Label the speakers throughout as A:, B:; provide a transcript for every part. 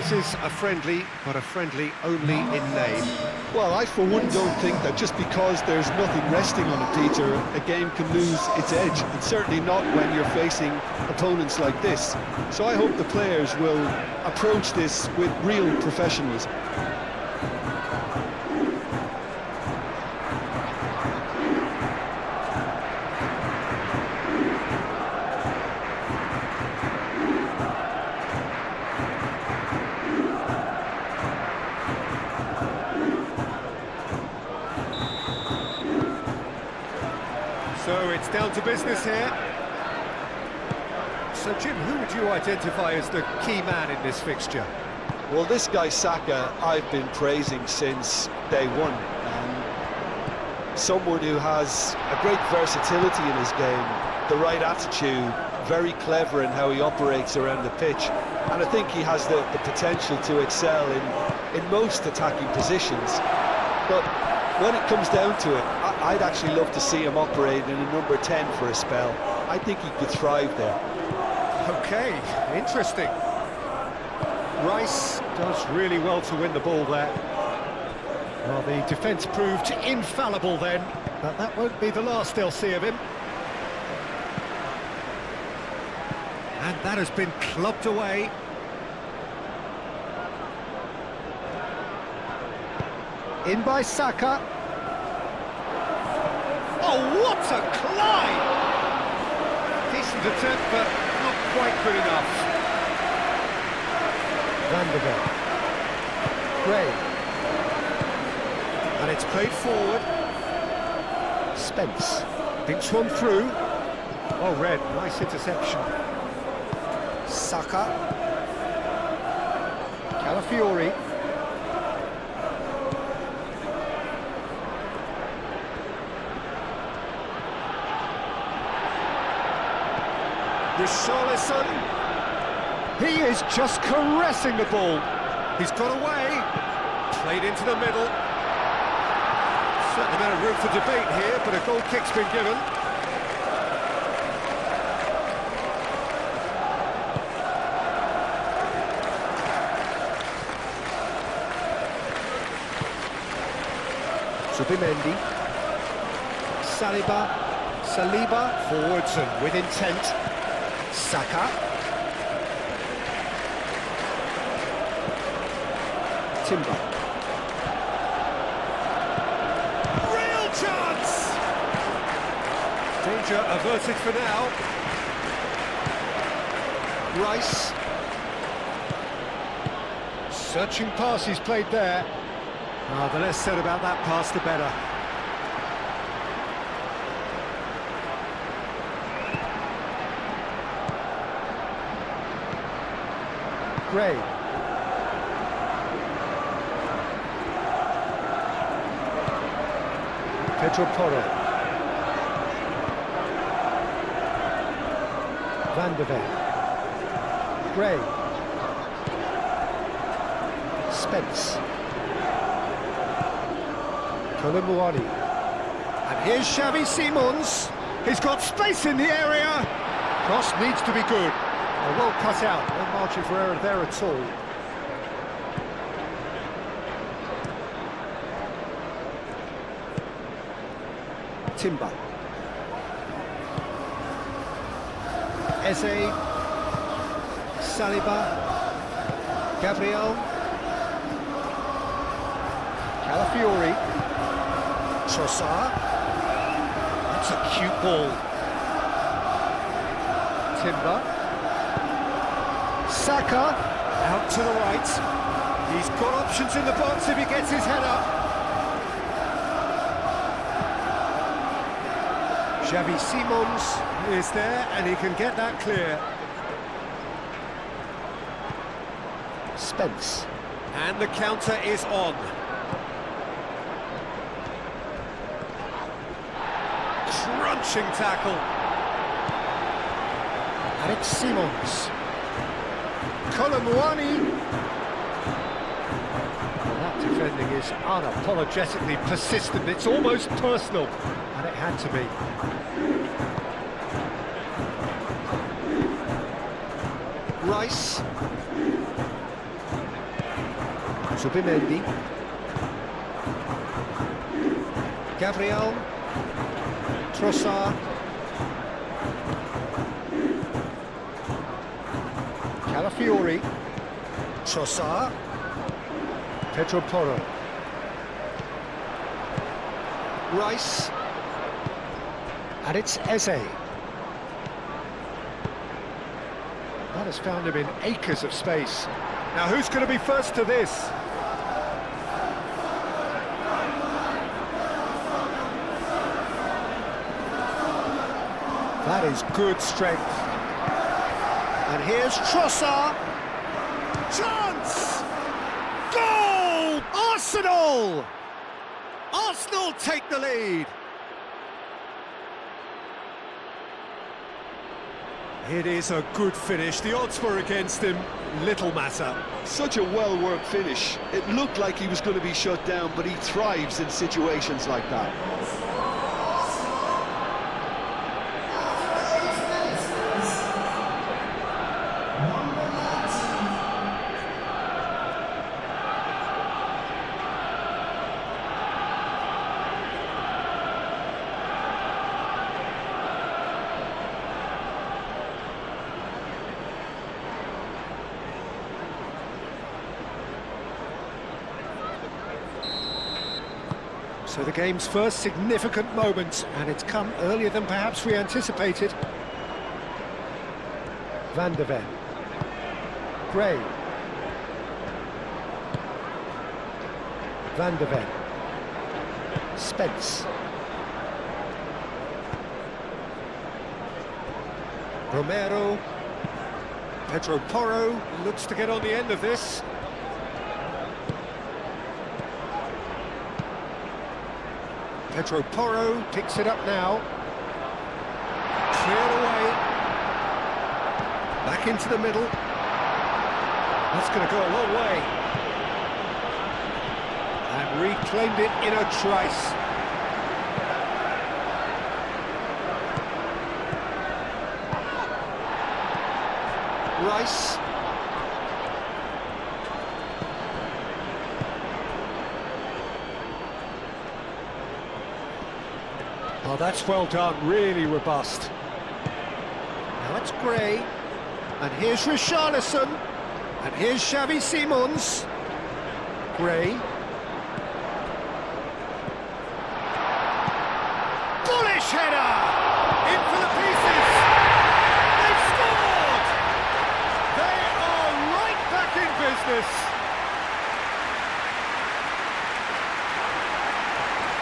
A: This is a friendly, but a friendly only in name.
B: Well, I for one don't think that just because there's nothing resting on it, Peter, a game can lose its edge, and certainly not when you're facing opponents like this. So I hope the players will approach this with real professionalism.
A: So it's down to business here. So Jim, who would you identify as the key man in this fixture?
B: Well, this guy Saka, I've been praising since day one. Someone who has a great versatility in his game, the right attitude, very clever in how he operates around the pitch, and I think he has the potential to excel in most attacking positions. But when it comes down to it, I'd actually love to see him operate in a number 10 for a spell. I think he could thrive there.
A: Okay, interesting. Rice does really well to win the ball there. Well, the defence proved infallible then, but that won't be the last they'll see of him. And that has been clubbed away. In by Saka. Oh, what a climb! Decent attempt, but not quite good enough. Van de Beek. Gray. And it's played forward. Spence. Thinks one through. Oh, Red, nice interception. Saka. Calafiori. Richarlison. He is just caressing the ball. He's got away. Played into the middle. Certain amount of room for debate here, but a goal kick's been given. Subimendi. Saliba. Forwards and with intent. Saka. Timber. Real chance! Danger averted for now. Rice. Searching pass he's played there. Oh, the less said about that pass, the better. Gray. Pedro Porro. Van de Beek. Gray. Spence. Colomboani. And here's Xavi Simons. He's got space in the area. Cross needs to be good. Well cut out, no margin for error there at all. Timber. Eze. Saliba. Gabriel. Calafiori. Trossard. That's a cute ball. Timber. Saka, out to the right. He's got options in the box if he gets his head up. Xavi Simons is there and he can get that clear. Spence. And the counter is on. Crunching tackle. And it's Simons. Colomboani. That defending is unapologetically persistent. It's almost personal, and it had to be. Rice. Zubimendi. Gabriel. Trossard. Calafiori. Trossard. Pedro Porro. Rice. And it's Eze. That has found him in acres of space. Now who's going to be first to this? That is good strength. And here's Trossard. Chance! Goal! Arsenal! Arsenal take the lead. It is a good finish. The odds were against him. Little matter.
B: Such a well-worked finish. It looked like he was going to be shut down, but he thrives in situations like that.
A: So the game's first significant moment, and it's come earlier than perhaps we anticipated. Van de Ven. Gray. Van de Ven. Spence. Romero. Pedro Porro looks to get on the end of this. Pedro Porro picks it up now. Cleared away. Back into the middle. That's going to go a long way. And reclaimed it in a trice. Rice. Oh, that's well done, really robust. Now it's Gray, and here's Richarlison, and here's Xavi Simons. Gray. Bullish header! In for the pieces! They've scored! They are right back in business!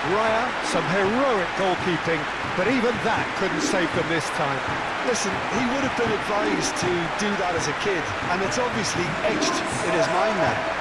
A: Raya, some heroic goalkeeping, but even that couldn't save them this time.
B: Listen, he would have been advised to do that as a kid, and it's obviously etched in his mind now.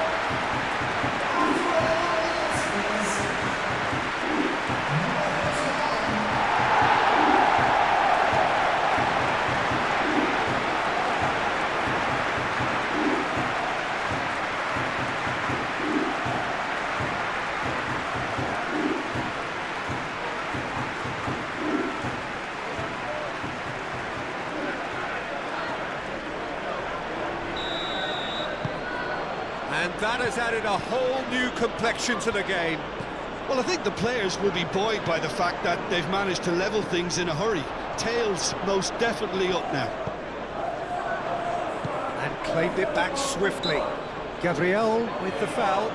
A: And that has added a whole new complexion to the game.
B: Well, I think the players will be buoyed by the fact that they've managed to level things in a hurry. Tails most definitely up now.
A: And claimed it back swiftly. Gabriel with the foul.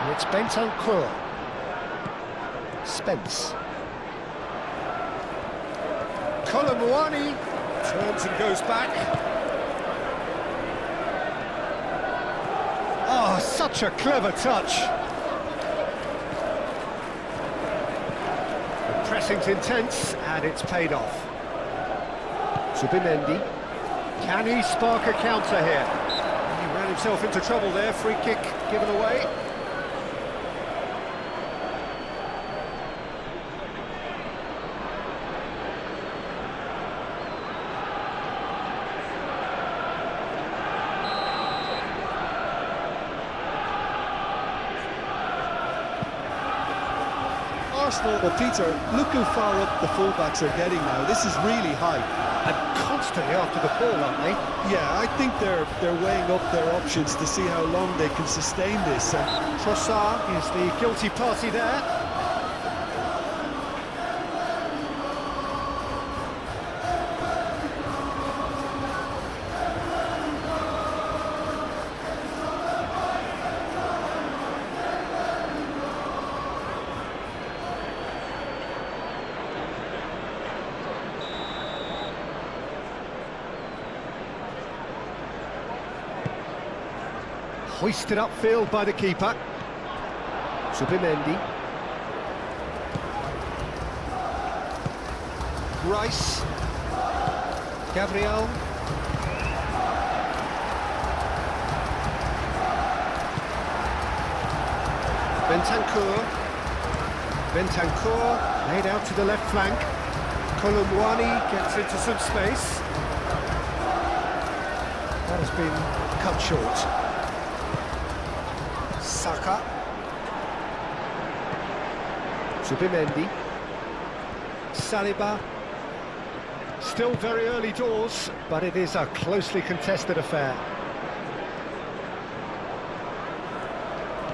A: And it's Bentancur. Spence. Colomwani turns and goes back. Oh, such a clever touch. The pressing's intense, and it's paid off. Zubimendi. Can he spark a counter here? He ran himself into trouble there. Free kick given away.
B: Arsenal. Well, Peter, look how far up the fullbacks are getting now. This is really high.
A: And constantly after the ball, aren't they?
B: Yeah, I think they're weighing up their options to see how long they can sustain this. And
A: Trossard is the guilty party there. Hoisted upfield by the keeper. Zubimendi. Rice. Gabriel. Bentancur laid out to the left flank. Kolumwani gets into some space. That has been cut short. Saka. Zubimendi. Saliba. Still very early doors, but it is a closely contested affair.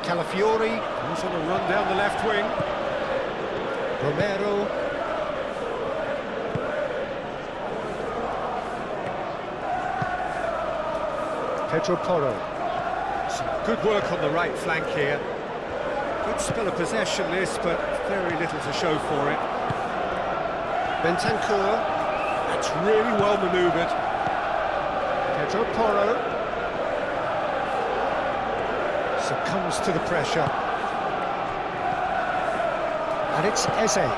A: Calafiori goes on a run down the left wing. Romero. Pedro Porro. Some good work on the right flank here. Good spell of possession this, but very little to show for it. Bentancur. That's really well manoeuvred. Pedro Porro. Succumbs to the pressure. And it's Eze.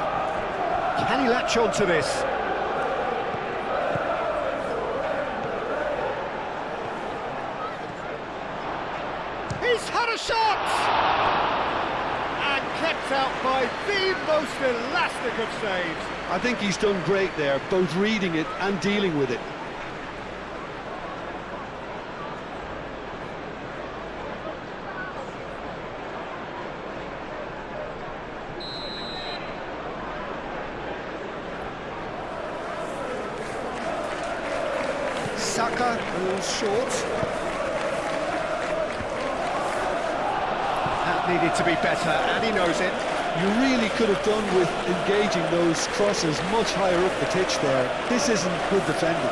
A: Can he latch on to this? He's had a shot! And kept out by the most elastic of saves.
B: I think he's done great there, both reading it and dealing with it.
A: Saka falls short. That needed to be better, and he knows it.
B: You really could have done with engaging those crosses much higher up the pitch there. This isn't good defending.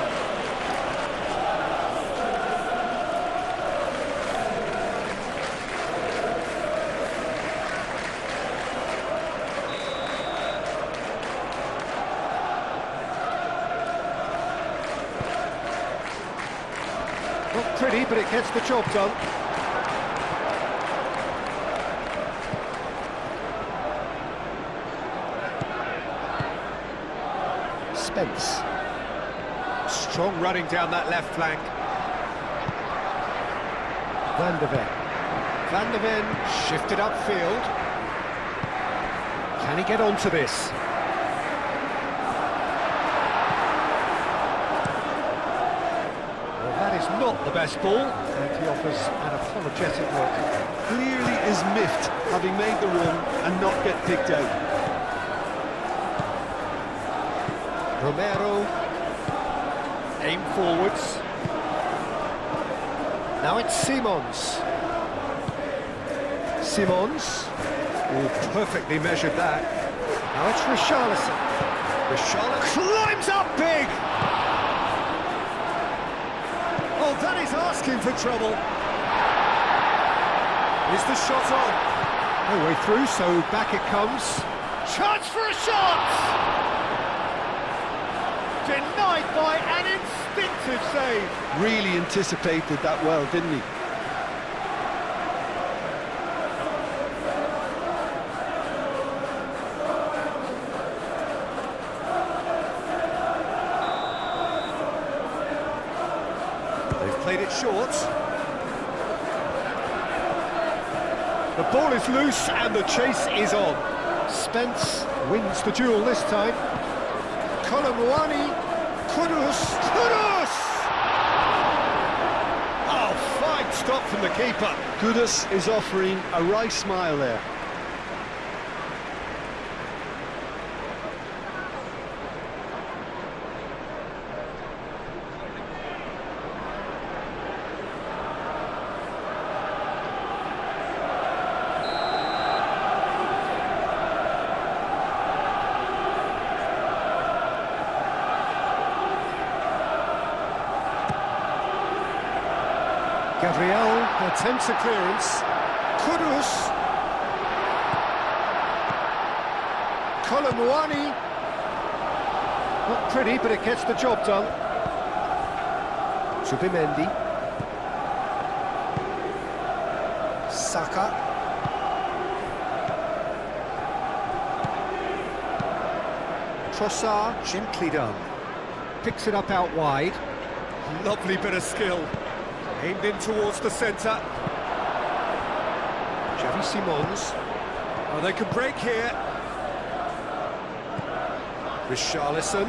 A: Not pretty, but it gets the job done. Spence. Strong running down that left flank. Van de Ven. Van de Ven shifted upfield. Can he get onto this? Well, that is not the best ball, and he offers an apologetic look.
B: Clearly is miffed, having made the run and not get picked out.
A: Romero, aim forwards. Now it's Simons. Simons, oh, perfectly measured that. Now it's Richarlison. Richarlison climbs up big! Oh, that is asking for trouble. Is the shot on? No way through, so back it comes. Chance for a shot! Denied by an instinctive save.
B: Really anticipated that well, didn't he?
A: They've played it short. The ball is loose and the chase is on. Spence wins the duel this time. Kolumwani, Kudus! Oh, fine stop from the keeper.
B: Kudus is offering a wry smile there.
A: Gabriel attempts a clearance. Kudus. Kolomouani. Not pretty, but it gets the job done. Zubimendi. Saka. Trossard, gently done. Picks it up out wide. Lovely bit of skill. Aimed in towards the centre. Xavi Simons. Oh, they can break here. Richarlison.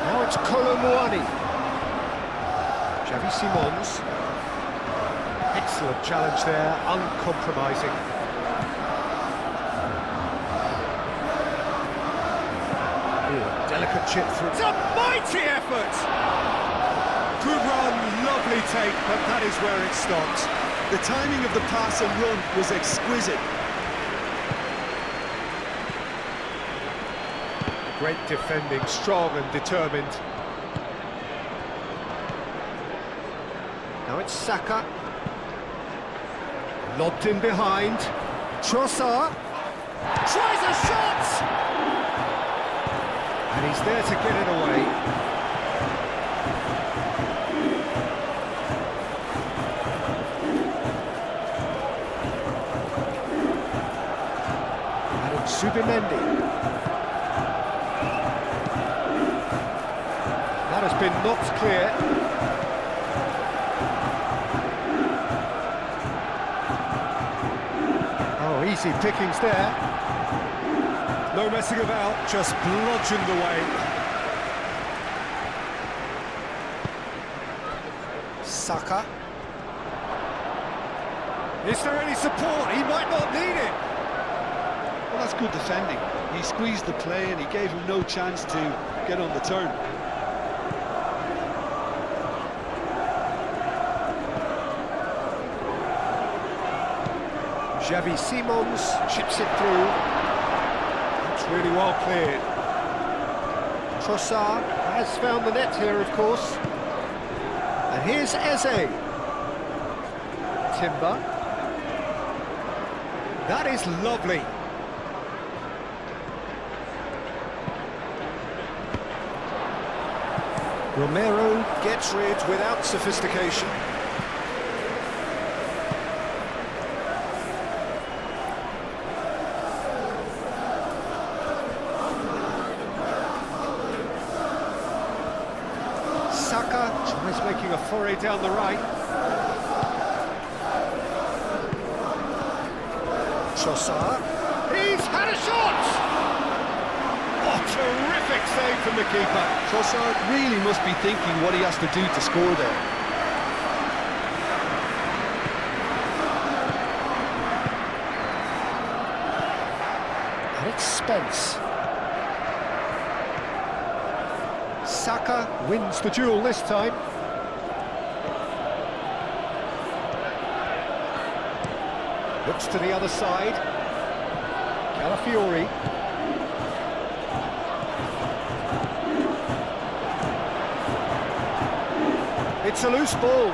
A: Now it's Kolomouani. Xavi Simons. Excellent challenge there, uncompromising. Ooh, delicate chip through. It's a mighty effort! Good run, lovely take, but that is where it stopped.
B: The timing of the pass and run was exquisite.
A: Great defending, strong and determined. Now it's Saka. Lobbed in behind. Trossard. Tries a shot! And he's there to get it away. And it's Zubimendi. That has been knocked clear. Easy pickings there. No messing about, just bludgeoned away. Saka. Is there any support? He might not need it.
B: Well, that's good defending. He squeezed the play and he gave him no chance to get on the turn.
A: Xavi Simons chips it through. It's really well cleared. Trossard has found the net here, of course. And here's Eze. Timber. That is lovely. Romero gets rid without sophistication. Saka tries making a foray down the right. Trossard. He's had a shot! Oh, terrific save from the keeper.
B: Trossard really must be thinking what he has to do to score there.
A: And it's Spence. Saka wins the duel this time. Looks to the other side. Calafiori. It's a loose ball.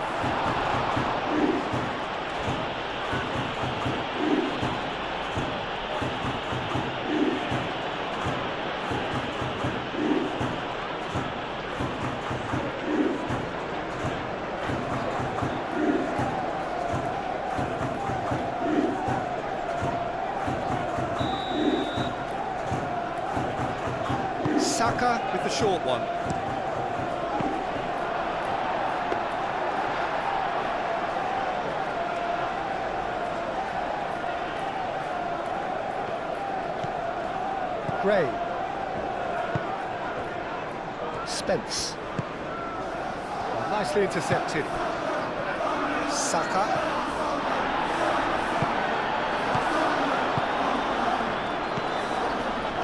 A: Saka with the short one. Gray. Spence. Nicely intercepted. Saka.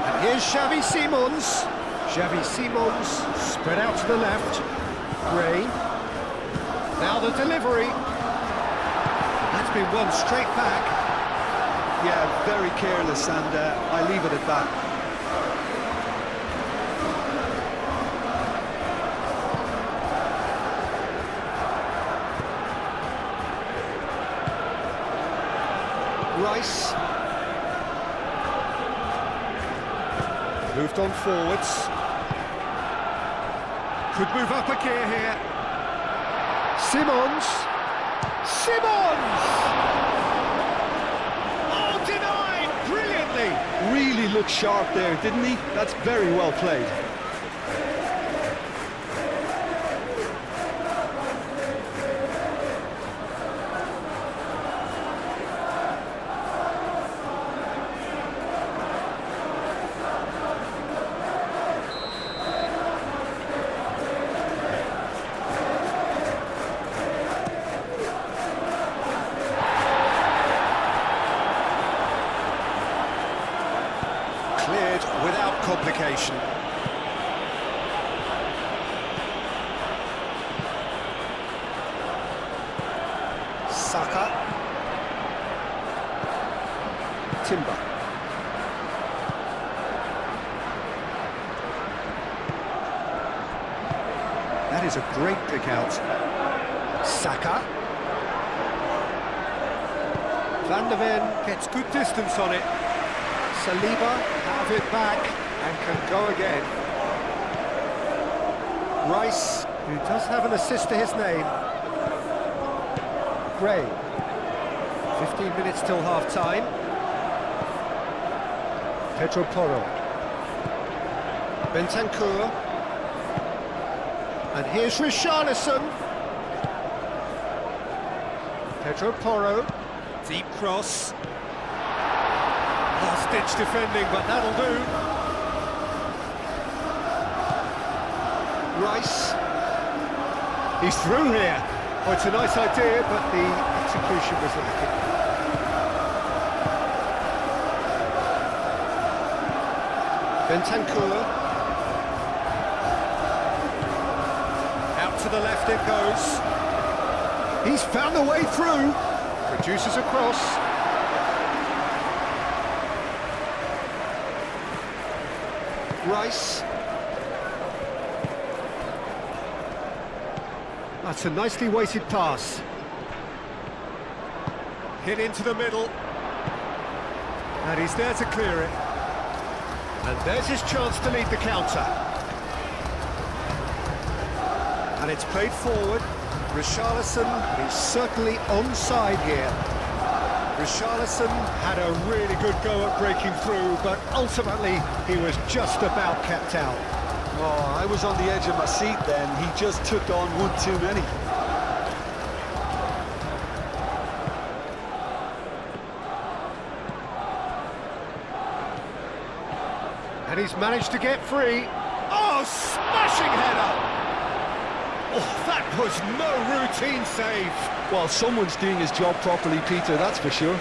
A: And here's Xavi Simons. Xavi Simons spread out to the left. Gray. Now the delivery. That's been won straight back.
B: Yeah, very careless, and I leave it at that. Rice.
A: Moved on forwards. Could move up a gear here. Simons. Simons! Oh, denied brilliantly.
B: Really looked sharp there, didn't he? That's very well played.
A: Cleared without complication. Saka. Timber. That is a great pick out. Saka. Van der Ven gets good distance on it. Saliba have it back and can go again. Rice, who does have an assist to his name. Gray. 15 minutes till half-time. Pedro Porro. Bentancur. And here's Richarlison. Pedro Porro. Deep cross. Last-ditch defending, but that'll do. Rice. He's through here. Oh, it's a nice idea, but the execution was lacking. Bentancur. Out to the left it goes. He's found a way through. Produces a cross. Rice. That's a nicely weighted pass. Hit into the middle. And he's there to clear it. And there's his chance to lead the counter. And it's played forward. Richarlison is certainly onside here. Richarlison had a really good go at breaking through, but ultimately he was just about kept out.
B: Oh, I was on the edge of my seat then. He just took on one too many.
A: And he's managed to get free. Oh, smashing header! Oh, that was no routine save.
B: Well, someone's doing his job properly, Peter, that's for sure.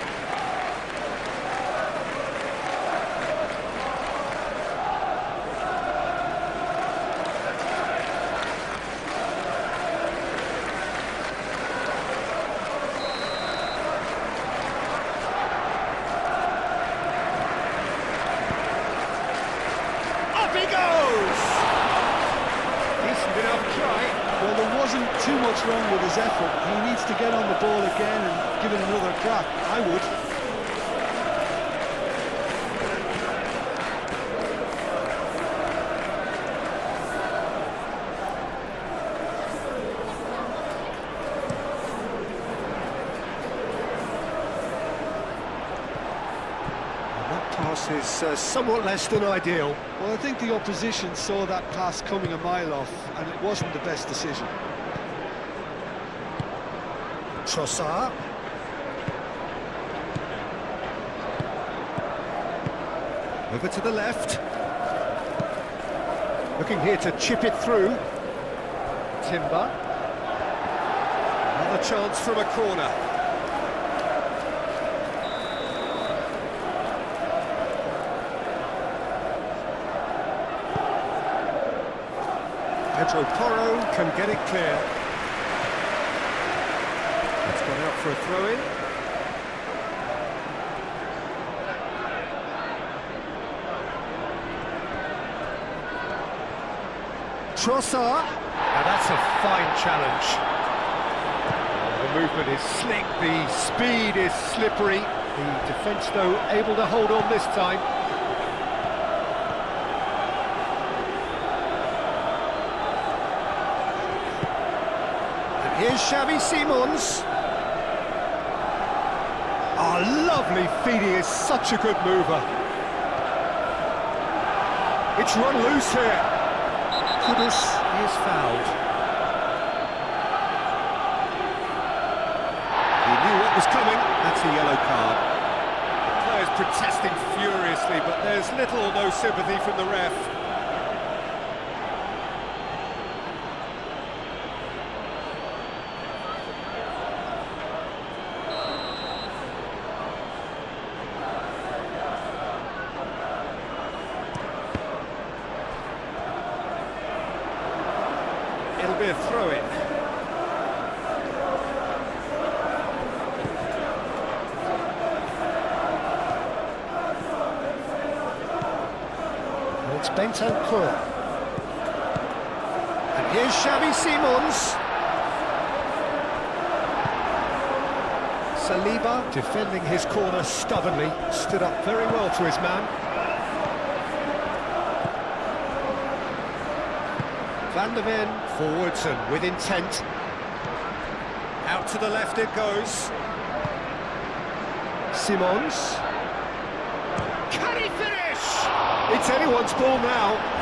A: Up he goes! Decent enough try.
B: Well, there wasn't too much wrong with his effort. He needs to get on the ball again and give it another crack. I would.
A: That pass is somewhat less than ideal.
B: Well, I think the opposition saw that pass coming a mile off, and it wasn't the best decision.
A: Trossard. Over to the left. Looking here to chip it through. Timber. Another chance from a corner. Pedro Porro can get it clear. It's gone out for a throw-in. Trossard. Now that's a fine challenge. The movement is slick, the speed is slippery. The defence, though, able to hold on this time. And here's Xavi Simons. Oh, lovely feed, he is such a good mover. It's run loose here. Kudus is fouled. He knew what was coming. That's a yellow card. The players protesting furiously, but there's little or no sympathy from the ref. It'll be a throw-in. It's Bentancur. And here's Xavi Simons. Saliba defending his corner stubbornly, stood up very well to his man. Van der Ven forwards and with intent. Out to the left it goes. Simons. Can he finish? It's anyone's ball now.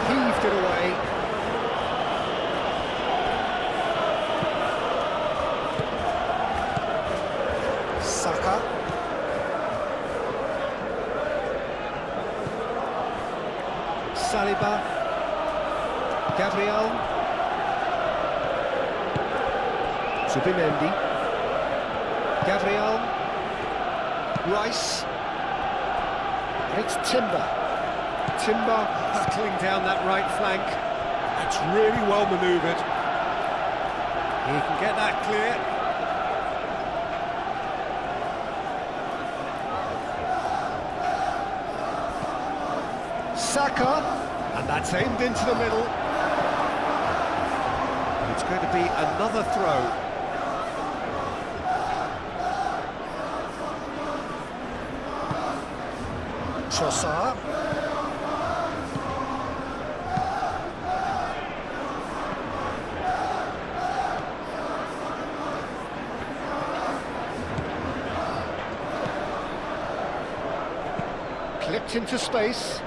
A: Heaved it away. Saka. Saliba. Gabriel. Zubimendi. Gabriel. Rice. It's Timber. Timber hurtling down that right flank. That's really well manoeuvred. He can get that clear. Saka, and that's aimed into the middle. It's going to be another throw. Trossard. Clipped into space.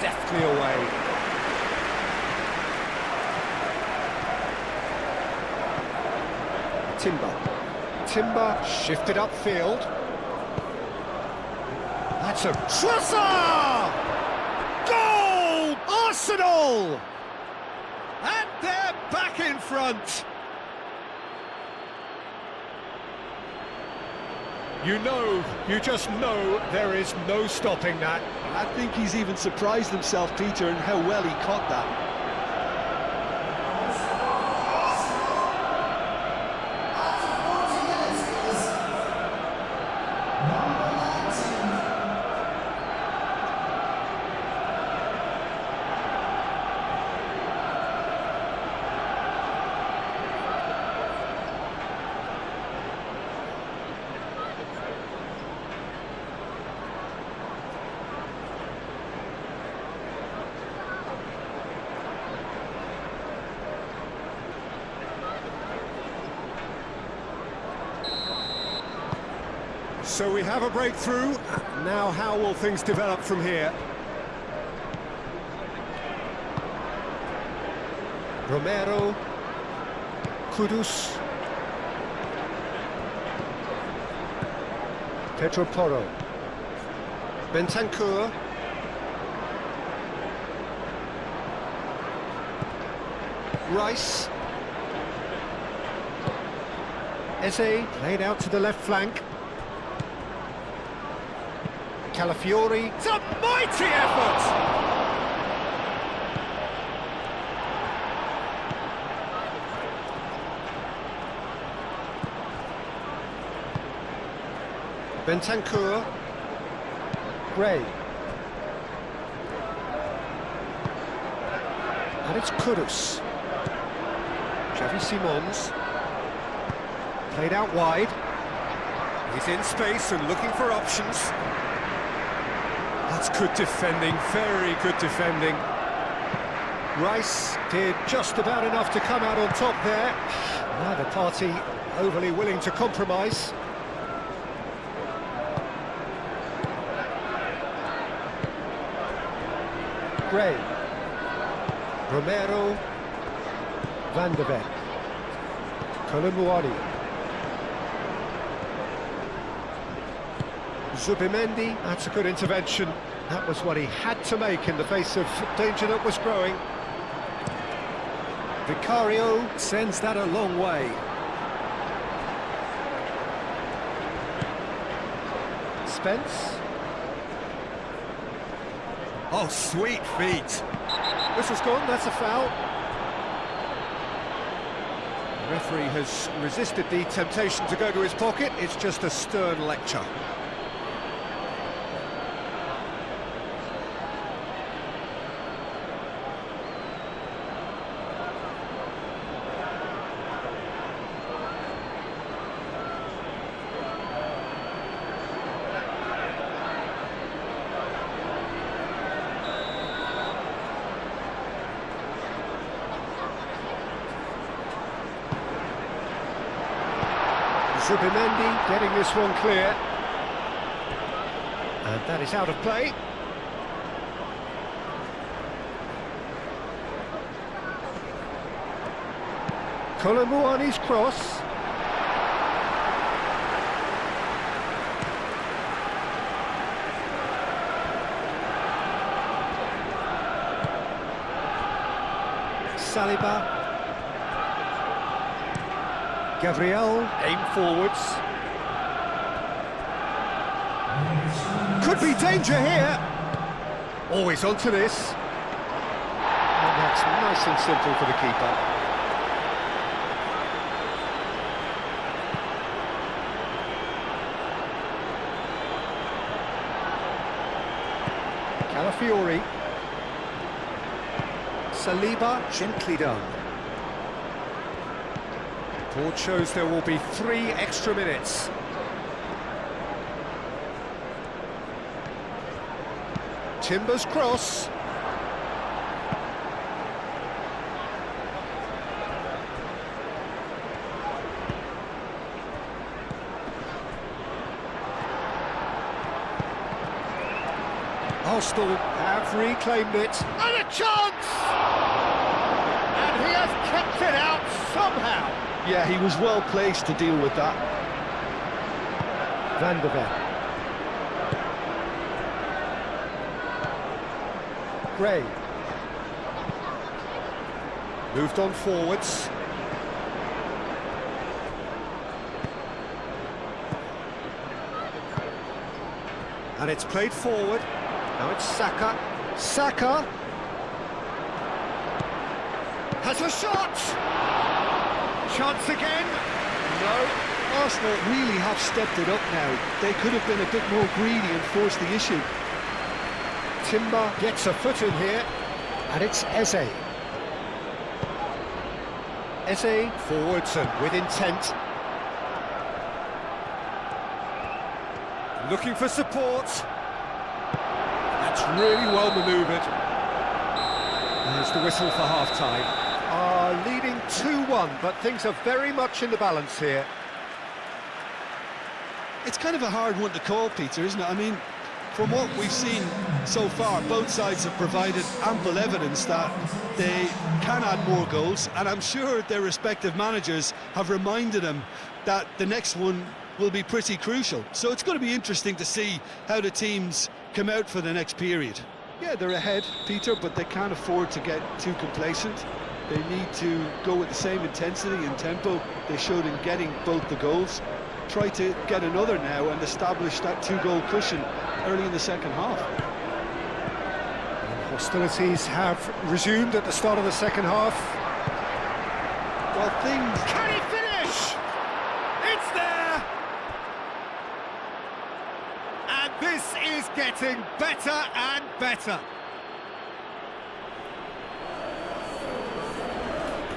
A: Deftly away. Timber shifted upfield. That's a Trossard! Goal! Arsenal! And they're back in front. You just know there is no stopping that.
B: I think he's even surprised himself, Peter, in how well he caught that.
A: So we have a breakthrough. Now how will things develop from here? Romero, Kudus, Pedro Porro, Bentancur, Rice, Eze played out to the left flank. Calafiori, it's a mighty effort! Bentancur. Gray. And it's Kudus. Xavi Simons. Played out wide. He's in space and looking for options. That's good defending, very good defending. Rice did just about enough to come out on top there. Neither party overly willing to compromise. Gray. Romero. Van de Ven. Kolomuani. Zubimendi, that's a good intervention. That was what he had to make in the face of danger that was growing. Vicario sends that a long way. Spence. Oh, sweet feet. Whistle's gone, that's a foul. The referee has resisted the temptation to go to his pocket. It's just a stern lecture. Zubimendi getting this one clear. And that is out of play. Kolomuani's cross. Saliba. Gabriel, aim forwards. Could be danger here. Always onto this. And that's nice and simple for the keeper. Calafiori. Saliba, gently done. Board shows there will be 3 extra minutes. Timber's cross. Arsenal have reclaimed it. And a chance! And he has kept it out somehow.
B: Yeah, he was well placed to deal with that.
A: Van de Ven. Gray. Moved on forwards. And it's played forward. Now it's Saka. Saka. Has a shot! Chance again. No.
B: Arsenal really have stepped it up now. They could have been a bit more greedy and forced the issue.
A: Timber gets a foot in here, and it's Eze. Eze forwards and with intent. Looking for support. That's really well manoeuvred. There's the whistle for half-time. Leading 2-1, but things are very much in the balance here.
B: It's kind of a hard one to call, Peter, isn't it? I mean, from what we've seen so far, both sides have provided ample evidence that they can add more goals, and I'm sure their respective managers have reminded them that the next one will be pretty crucial. So it's going to be interesting to see how the teams come out for the next period. Yeah, they're ahead, Peter, but they can't afford to get too complacent. They need to go with the same intensity and tempo they showed in getting both the goals. Try to get another now and establish that 2-goal cushion early in the second half.
A: And hostilities have resumed at the start of the second half.
B: Well, things...
A: Can he finish? It's there! getting better and better.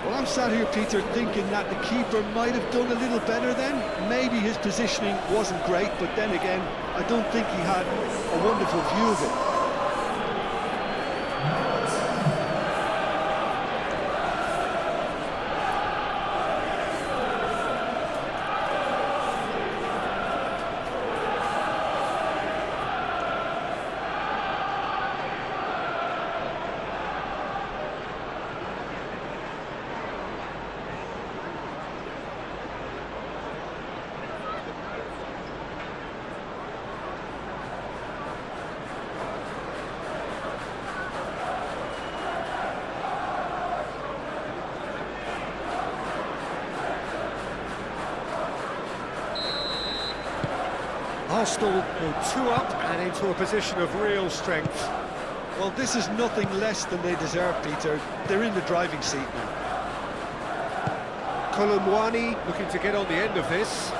B: Well, I'm sat here, Peter, thinking that the keeper might have done a little better then. Maybe his positioning wasn't great, but then again, I don't think he had a wonderful view of it.
A: Arsenal go 2 up and into a position of real strength.
B: Well, this is nothing less than they deserve, Peter. They're in the driving seat now.
A: Kolomwani looking to get on the end of this.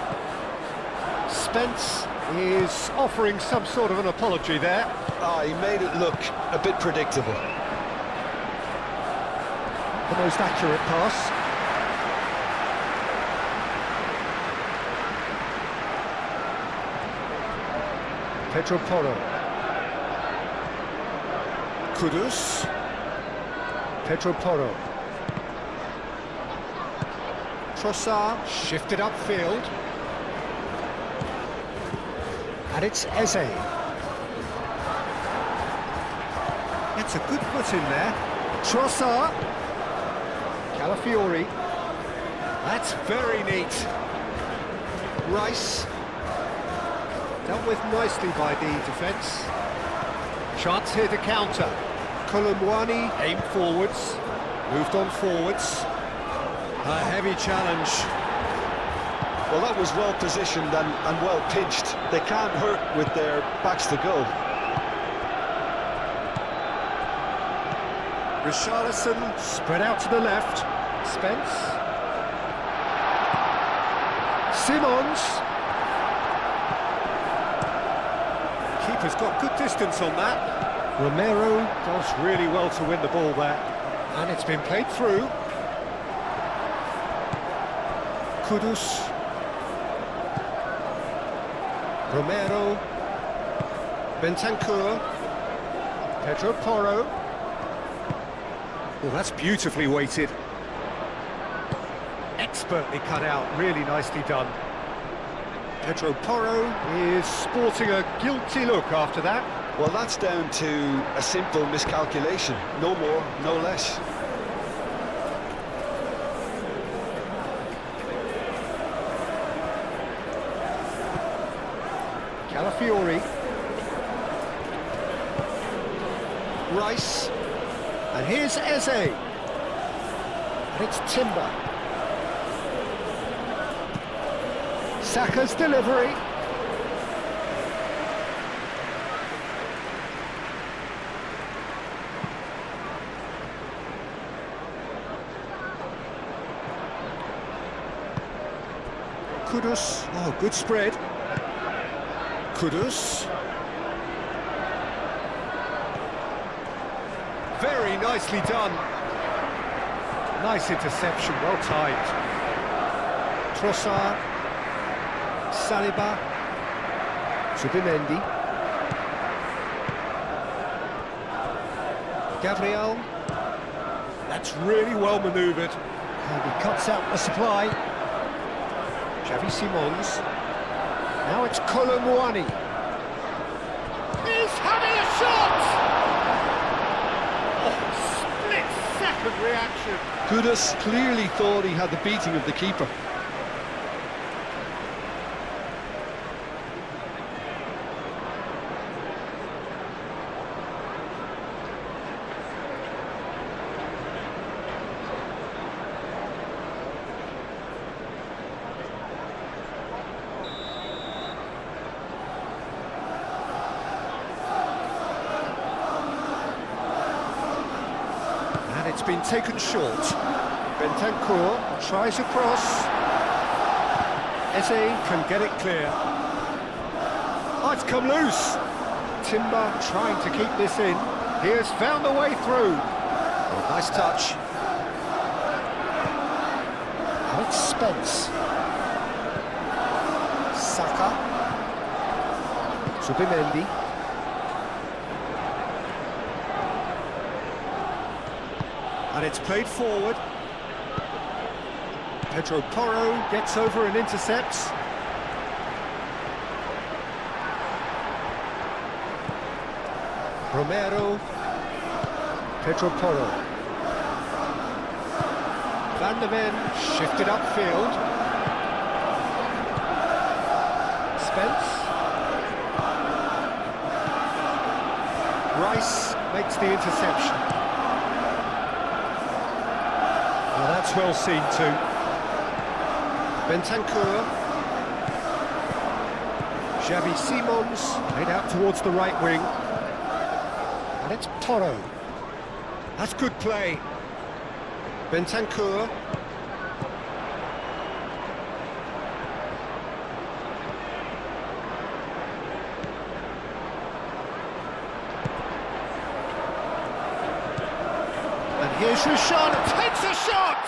A: Spence is offering some sort of an apology there.
B: Ah, he made it look a bit predictable.
A: The most accurate pass. Pedro Porro. Kudus. Pedro Porro. Trossard shifted upfield. And it's Eze. That's a good foot in there. Trossard. Calafiori. That's very neat. Rice. Dealt with nicely by the defence. Chance here to counter. Kolomwani aimed forwards. Moved on forwards. A heavy challenge.
B: Well, that was well positioned and well pitched. They can't hurt with their backs to goal.
A: Richarlison spread out to the left. Spence. Simons. Keeper's got good distance on that. Romero does really well to win the ball there. And it's been played through. Kudus. Romero. Bentancur. Pedro Porro. Well, that's beautifully weighted. Expertly cut out, really nicely done. Pedro Porro is sporting a guilty look after that.
B: Well, that's down to a simple miscalculation. No more, no less.
A: Calafiori. Rice. And here's Eze. And it's Timber. Saka's delivery. Kudus. Oh, good spread. Kudus. Very nicely done. Nice interception, well timed. Trossard. Saliba. Zubimendi. Gabriel. That's really well manoeuvred. And he cuts out the supply. Xavi Simons. Now it's Kolomwani. He's having a shot! Oh, split-second reaction.
B: Kudus clearly thought he had the beating of the keeper.
A: It's been taken short. Bentancur tries a cross. Eze can get it clear. Oh, it's come loose. Timber trying to keep this in. He has found a way through. Oh, nice touch. Now it's Spence. Saka. Subimendi. And it's played forward. Pedro Porro gets over and intercepts. Romero. Pedro Porro. Van der Ven shifted upfield. Spence. Rice makes the interception. Well, that's well seen too. Bentancur. Xavi Simons played out towards the right wing. And it's Porro. That's good play. Bentancur. And here's Richarlison, takes a shot!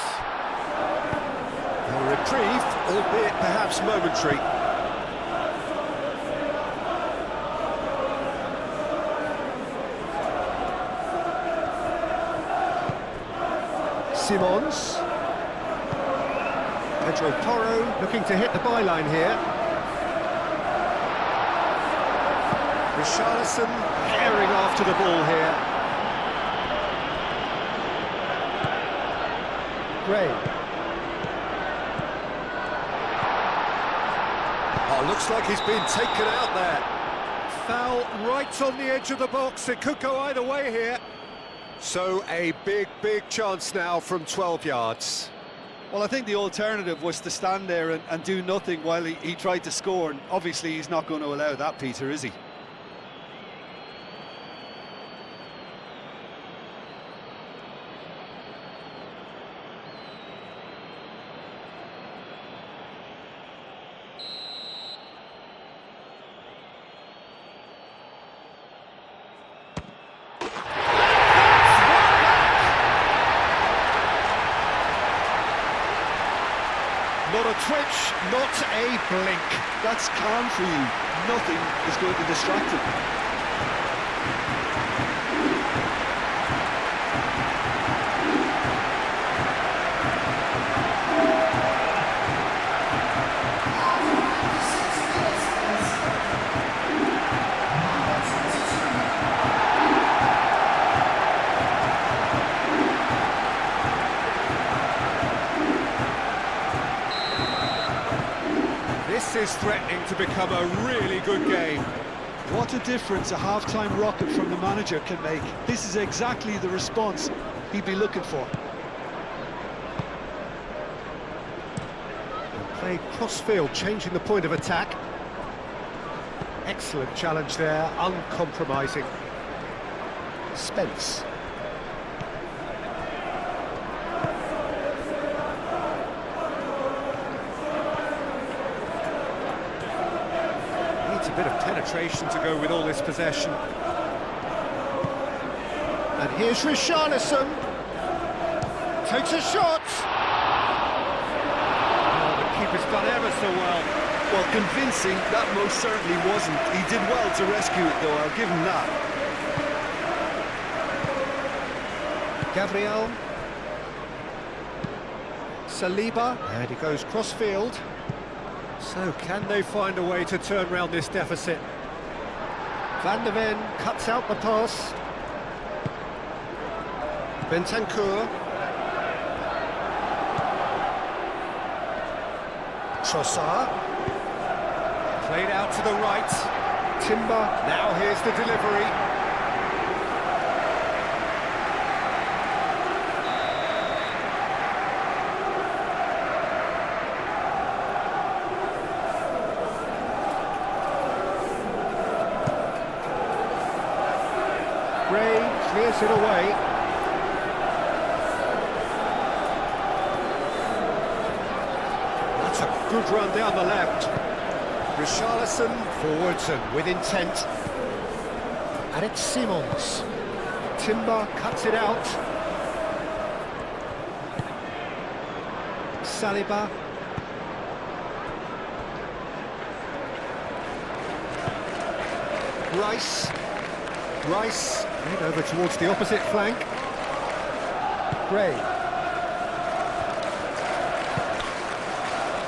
A: A reprieve, albeit perhaps momentary. Simons. Pedro Porro looking to hit the byline here. Richarlison herring after the ball here. Gray. Oh, looks like he's been taken out there. Foul right on the edge of the box. It could go either way here. So a big chance now from 12 yards.
B: Well, I think the alternative was to stand there and do nothing while he tried to score, and obviously he's not going to allow that, Peter, is he?
A: Not a twitch, not a blink.
B: That's calm for you. Nothing is going to distract him.
A: This is threatening to become a really good game.
B: What a difference a half-time rocket from the manager can make. This is exactly the response he'd be looking for.
A: Play cross-field, changing the point of attack. Excellent challenge there, uncompromising. Spence. A bit of penetration to go with all this possession. And here's Richarlison. Takes a shot. Oh, the keeper's done ever so well.
B: Well, convincing, that most certainly wasn't. He did well to rescue it, though, I'll give him that.
A: Gabriel. Saliba. And he goes cross-field. So, can they find a way to turn around this deficit? Van der Ven cuts out the pass. Bentancur. Trossard. Played out to the right. Timber. Now here's the delivery. Gray clears it away. That's a good run down the left. Richarlison forwards and with intent. And it's Simons. Timber cuts it out. Saliba. Rice. Right over towards the opposite flank. Gray.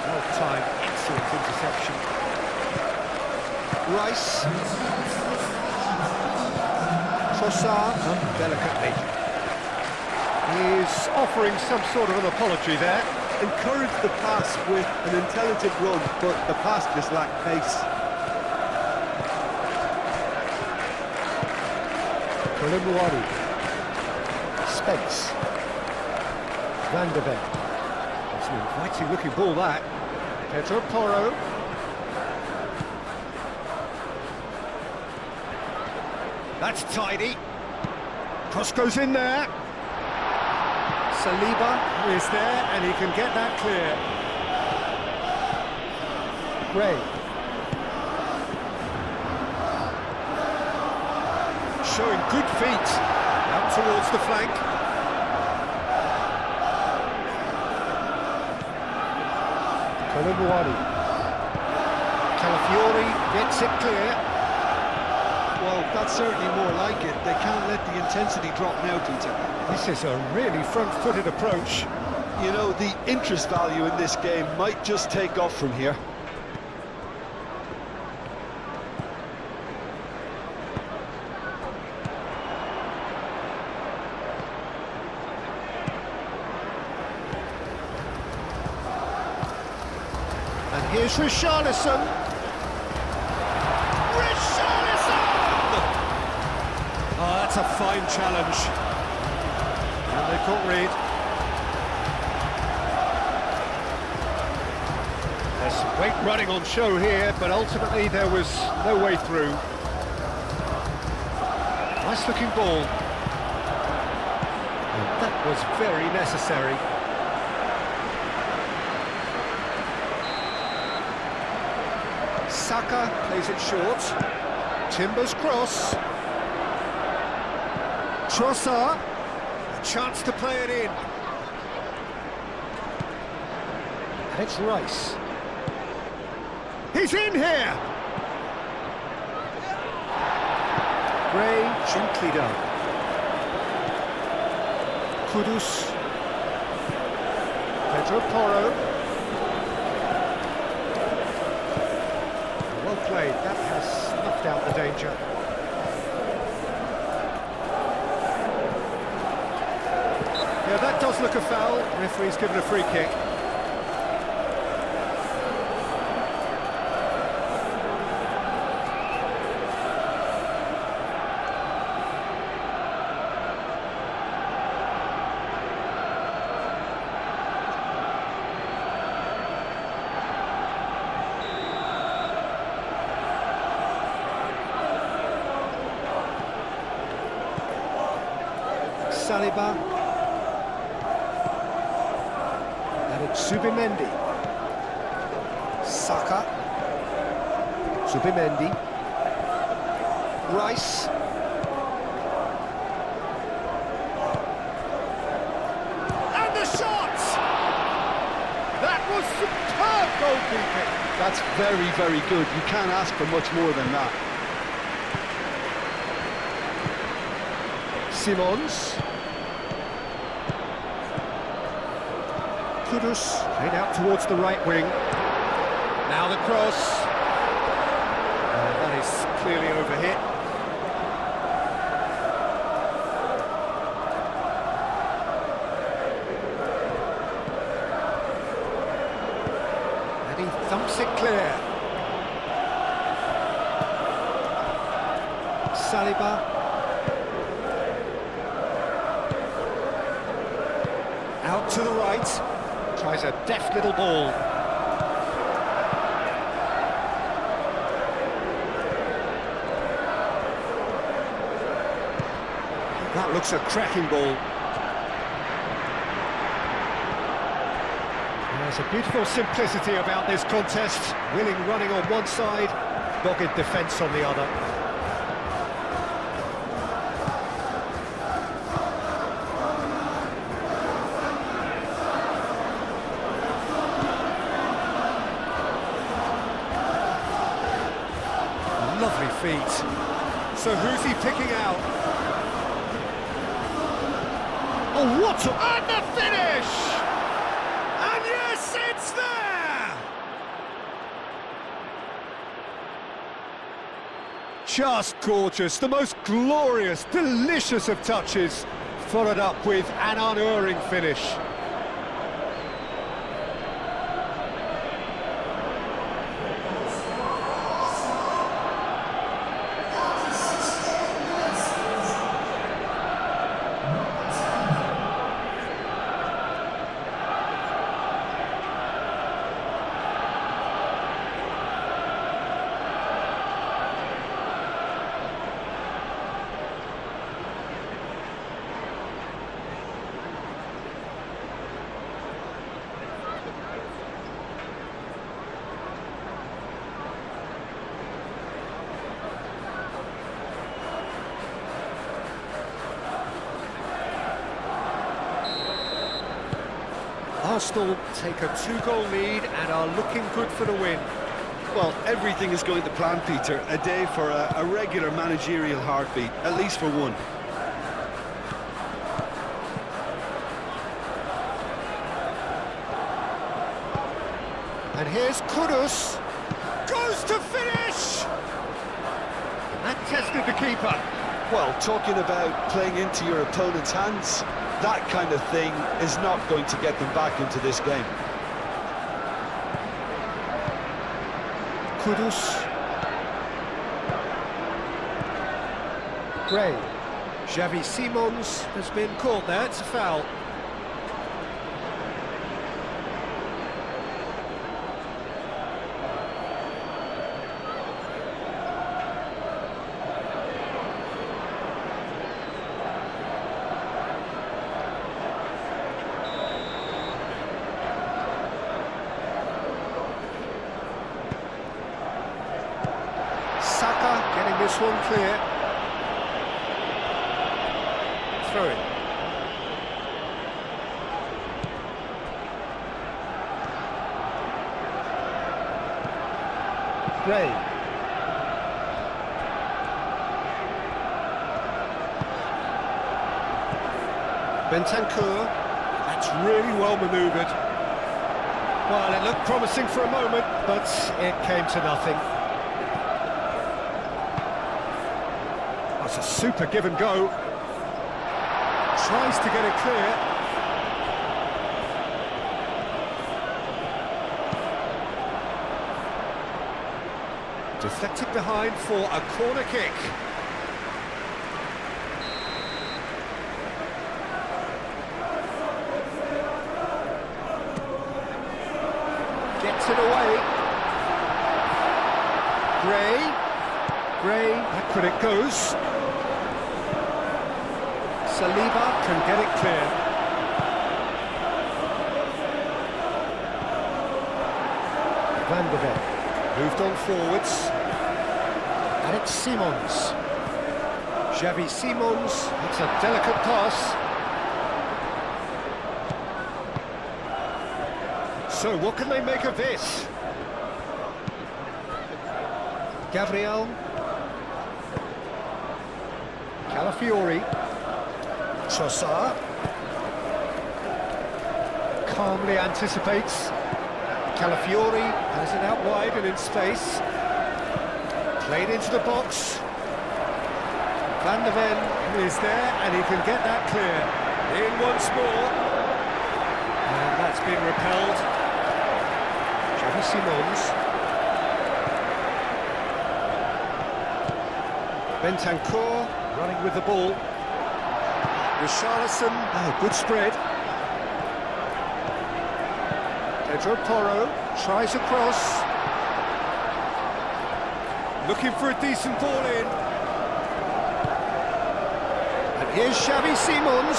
A: Well timed, excellent interception. Rice. Trossard, delicately. He's offering some sort of an apology there.
B: Encouraged the pass with an intelligent run, but the pass just lacked pace.
A: Koulibaly. Spence. Van der Ven. It's an inviting looking ball that. Pedro Porro. That's tidy. Cross goes in there. Saliba is there and he can get that clear. Gray. Showing good feet. Out towards the flank. Koulibaly. Calafiori gets it clear.
B: Well, that's certainly more like it. They can't let the intensity drop now, Peter.
A: This is a really front-footed approach.
B: You know, the interest value in this game might just take off from here.
A: And here's Richarlison. Oh, that's a fine challenge. And they can't read. There's some great running on show here, but ultimately there was no way through. Nice looking ball. And that was very necessary. Saka plays it short. Timber's cross. Trossard, a chance to play it in. And it's Rice. He's in here! Gray, gently done. Kudus. Pedro Porro. Well played, that has snuffed out the danger. Yeah, that does look a foul. Referee's given a free kick. Saliba. Zubimendi. Saka. Zubimendi. Rice. And the shot! That was superb goalkeeping.
B: That's very, very good. You can't ask for much more than that.
A: Simons. Kudus, played out towards the right wing. Now the cross. That is clearly overhit. And he thumps it clear. Saliba. Out to the right. Tries a deft little ball. That looks a cracking ball. There's a beautiful simplicity about this contest. Willing running on one side, dogged defence on the other. feet. So who's he picking out? Oh, what a... And the finish! And yes, it's there! Just gorgeous, the most glorious, delicious of touches, followed up with an unerring finish. Arsenal take a 2-goal lead and are looking good for the win.
B: Well, everything is going to plan, Peter. A day for a regular managerial heartbeat, at least for one.
A: And here's Kudus. Goes to finish! That tested the keeper.
B: Well, talking about playing into your opponent's hands, that kind of thing is not going to get them back into this game.
A: Kudus. Gray. Xavi Simons has been caught there, it's a foul. Saka getting this one clear. Throw it. Gray. Bentancur. That's really well manoeuvred. Well, it looked promising for a moment, but it came to nothing. That's a super give and go. Tries to get it clear. Deflected behind for a corner kick. Gets it away. Gray, back when it goes. Saliba can get it clear. Van de Ven moved on forwards. And it's Simons. Xavi Simons, it's a delicate pass. So what can they make of this? Gabriel. Calafiori. Trossard. Calmly anticipates. Calafiori has it out wide and in space. Played into the box. Van de Ven is there and he can get that clear. In once more. And that's been repelled. Xavi Simons. Bentancur running with the ball. Richarlison, good spread. Pedro Porro tries across. Looking for a decent ball in. And here's Xavi Simons.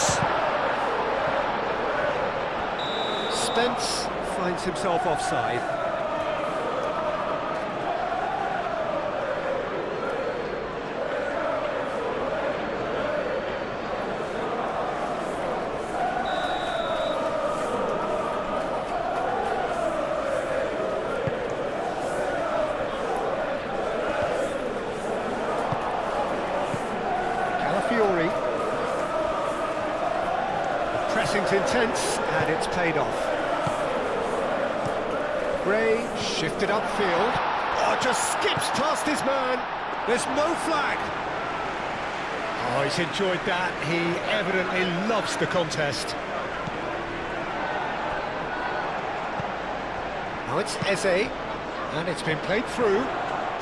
A: Spence finds himself offside. pressing's intense, and it's paid off. Gray shifted upfield. Oh, just skips past his man. There's no flag. Oh, he's enjoyed that. He evidently loves the contest. Now it's Eze, and it's been played through.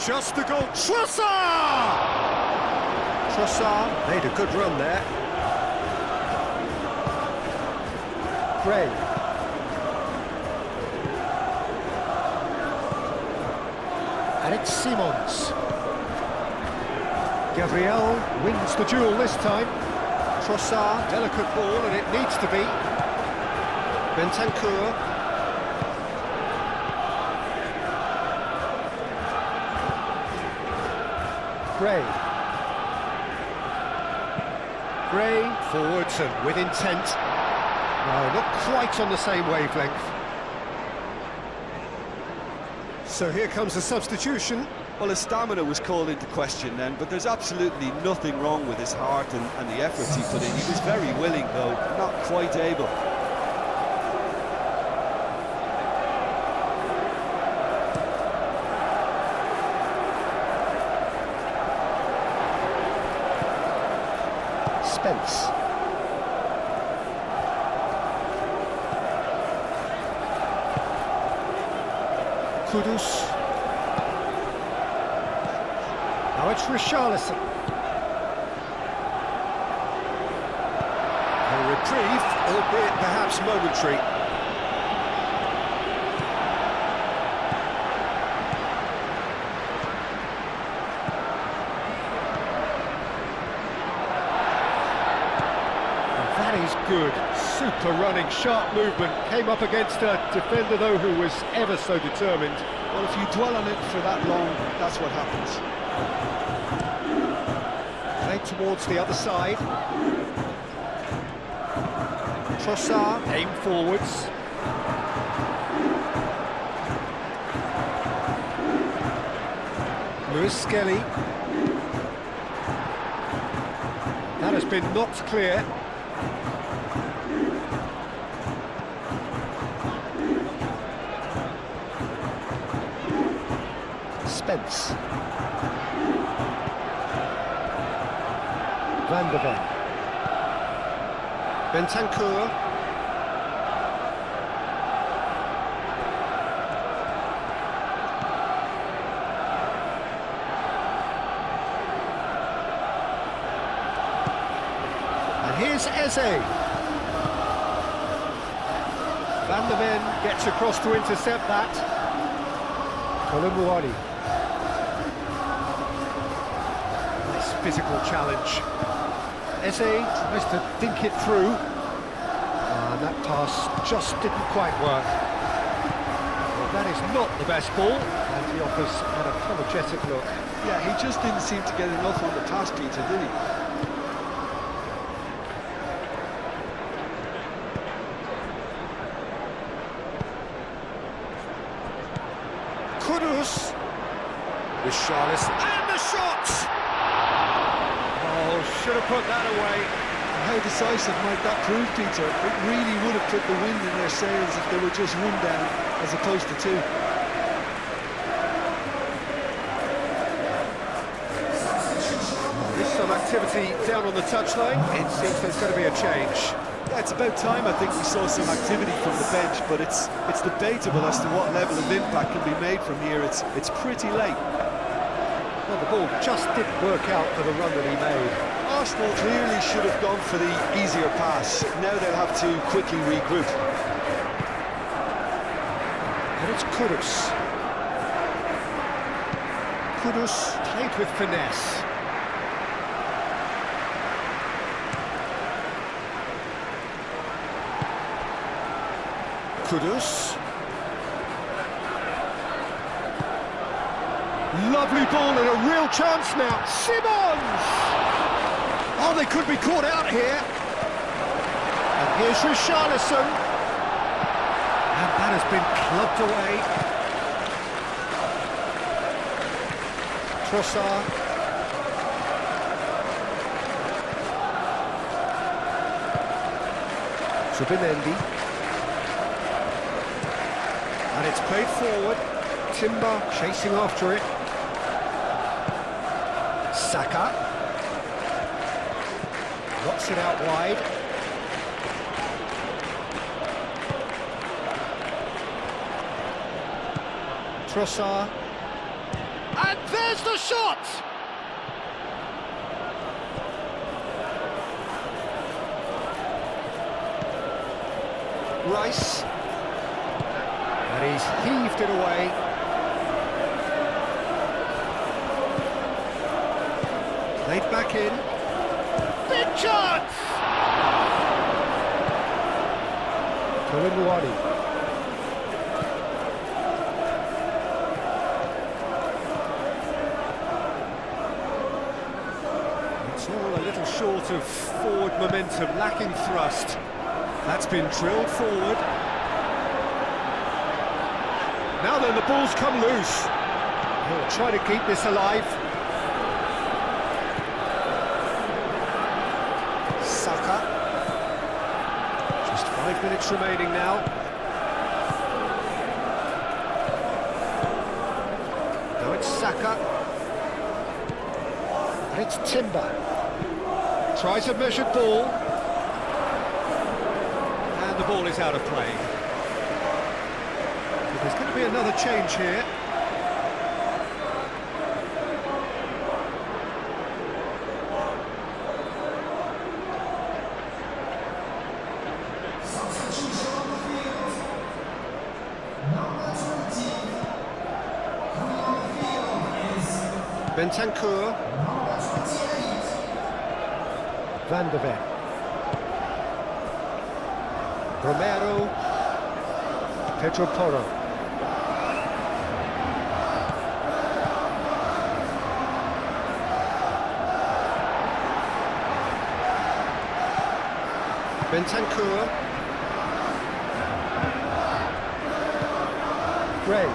A: Just the goal. Trossard! Trossard made a good run there. Gray. And it's Simons. Gabriel wins the duel this time. Trossard, delicate ball, and it needs to be. Bentancur. Gray. Gray, forwards and with intent. No, not quite on the same wavelength. So here comes the substitution.
B: Well, his stamina was called into question then, but there's absolutely nothing wrong with his heart and the efforts he put in. He was very willing, though, not quite able.
A: Spence. Kudus. Now it's Richarlison. A reprieve, albeit perhaps momentary. That is good. Super running, sharp movement. Came up against a defender, though, who was ever so determined.
B: Well, if you dwell on it for that long, that's what happens.
A: Played towards the other side. Trossard, aim forwards. Lewis Skelly. That has been knocked clear. Spence. Van der Ven. Bentancur. And here's Eze. Van der Ven gets across to intercept that. Colomboani. Physical challenge. Eze tries to think it through, and that pass just didn't quite work. Well, that is not the best ball, and he offers an apologetic look.
B: Yeah, he just didn't seem to get enough on the pass, Peter, did he?
A: Kudus. Richarlison, and the shot! Oh, should have put that away.
B: How decisive might that prove, Peter? It really would have put the wind in their sails if they were just one down as opposed to two.
A: There's some activity down on the touchline. It seems there's going to be a change.
B: Yeah, it's about time I think we saw some activity from the bench, but it's debatable as to what level of impact can be made from here. It's pretty late.
A: Well, the ball just didn't work out for the run that he made.
B: Arsenal clearly should have gone for the easier pass. Now they'll have to quickly regroup.
A: And it's Kudus. Kudus played with finesse. Kudus. Lovely ball and a real chance now. Simons! Oh, they could be caught out here. And here's Richarlison. And that has been clubbed away. Trossard. Subimendi. And it's played forward. Timber chasing after it. Saka. Knocks it out wide. Trossard. And there's the shot! Rice. And he's heaved it away. Played back in. Big chance! Kolumbuani. It's all a little short of forward momentum, lacking thrust. That's been drilled forward. Now then, the ball's come loose. He'll try to keep this alive. Saka. Just 5 minutes remaining now. Now it's Saka. And it's Timber. Tries a measured ball. And the ball is out of play. But there's going to be another change here. Bentancur. Van de Ven. Romero. Pedro Porro. Bentancur. Gray.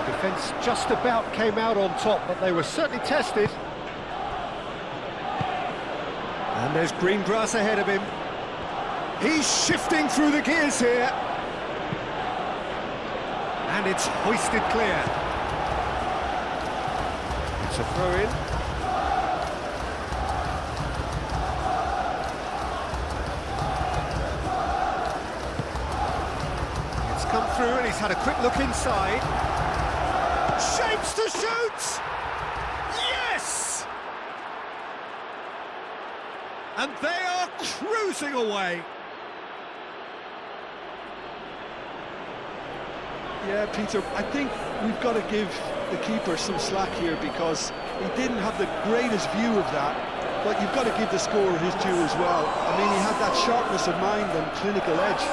A: Defence just about came out on top, but they were certainly tested. And there's green grass ahead of him. He's shifting through the gears here. And it's hoisted clear. It's a throw-in. It's come through and he's had a quick look inside. Shapes to shoot! Yes! And they are cruising away.
B: Yeah, Peter, I think we've got to give the keeper some slack here because he didn't have the greatest view of that, but you've got to give the scorer his due as well. I mean, he had that sharpness of mind and clinical edge.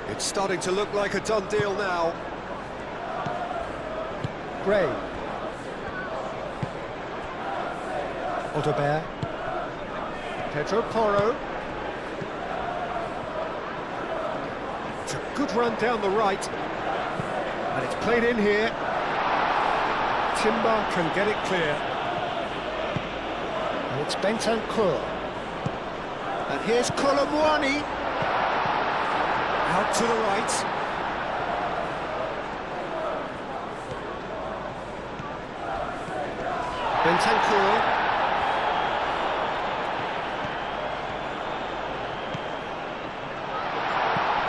A: It's starting to look like a done deal now. Gray. Autobert. Pedro Porro. It's a good run down the right. And it's played in here. Timber can get it clear. And it's Bentancur. And here's Kolumbuani. Out to the right. Bentancur.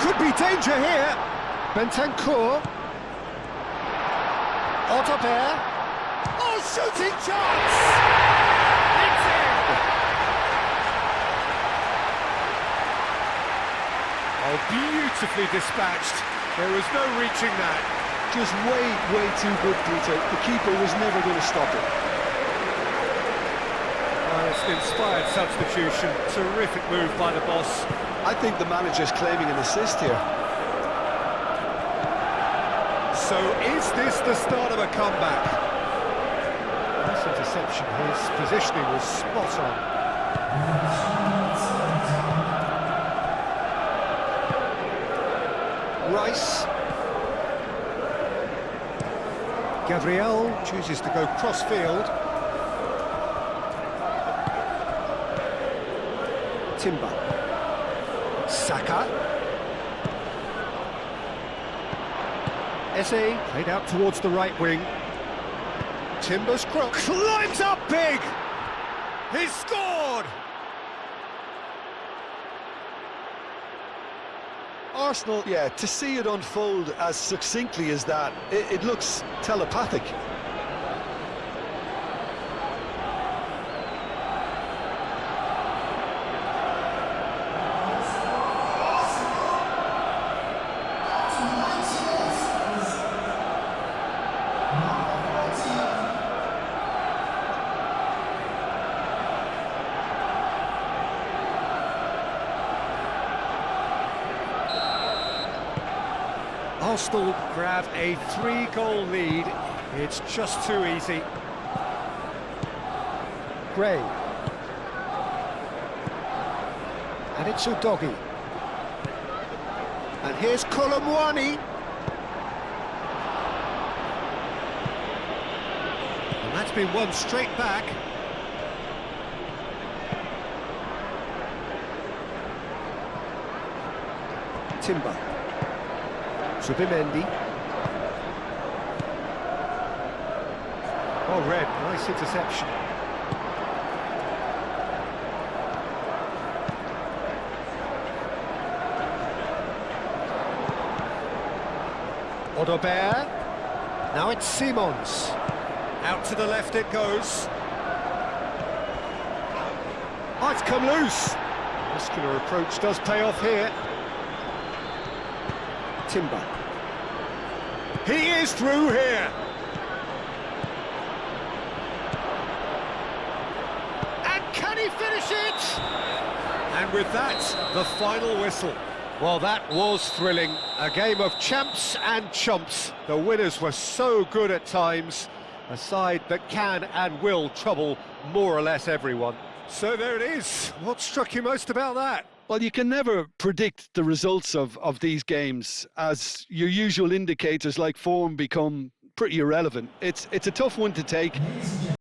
A: Could be danger here. Bentancur. Autobert. Oh, shooting chance! It's in! Oh, beautifully dispatched. There was no reaching that.
B: Just way too good, Peter. The keeper was never going to stop it.
A: It's an inspired substitution. Terrific move by the boss.
B: I think the manager's claiming an assist here.
A: So is this the start of a comeback? Nice interception. His positioning was spot on. Rice. Gabriel chooses to go cross-field. Timber. Saka. Eze played out towards the right wing. Timber's crook climbs up big! He's scored!
B: Arsenal, yeah, to see it unfold as succinctly as that, it looks telepathic.
A: Arsenal grab a 3-goal lead. It's just too easy. Gray. And it's Udogi. And here's Kolomwani. And that's been won straight back. Timber. Subimendi. Oh, Red, nice interception. Odobert. Now it's Simons. Out to the left it goes. Oh, it's come loose. Muscular approach does pay off here. Timber. He is through here. And can he finish it? And with that, the final whistle. Well, that was thrilling. A game of champs and chumps. The winners were so good at times. A side that can and will trouble more or less everyone. So there it is. What struck you most about that?
B: Well, you can never predict the results of these games, as your usual indicators like form become pretty irrelevant. It's a tough one to take.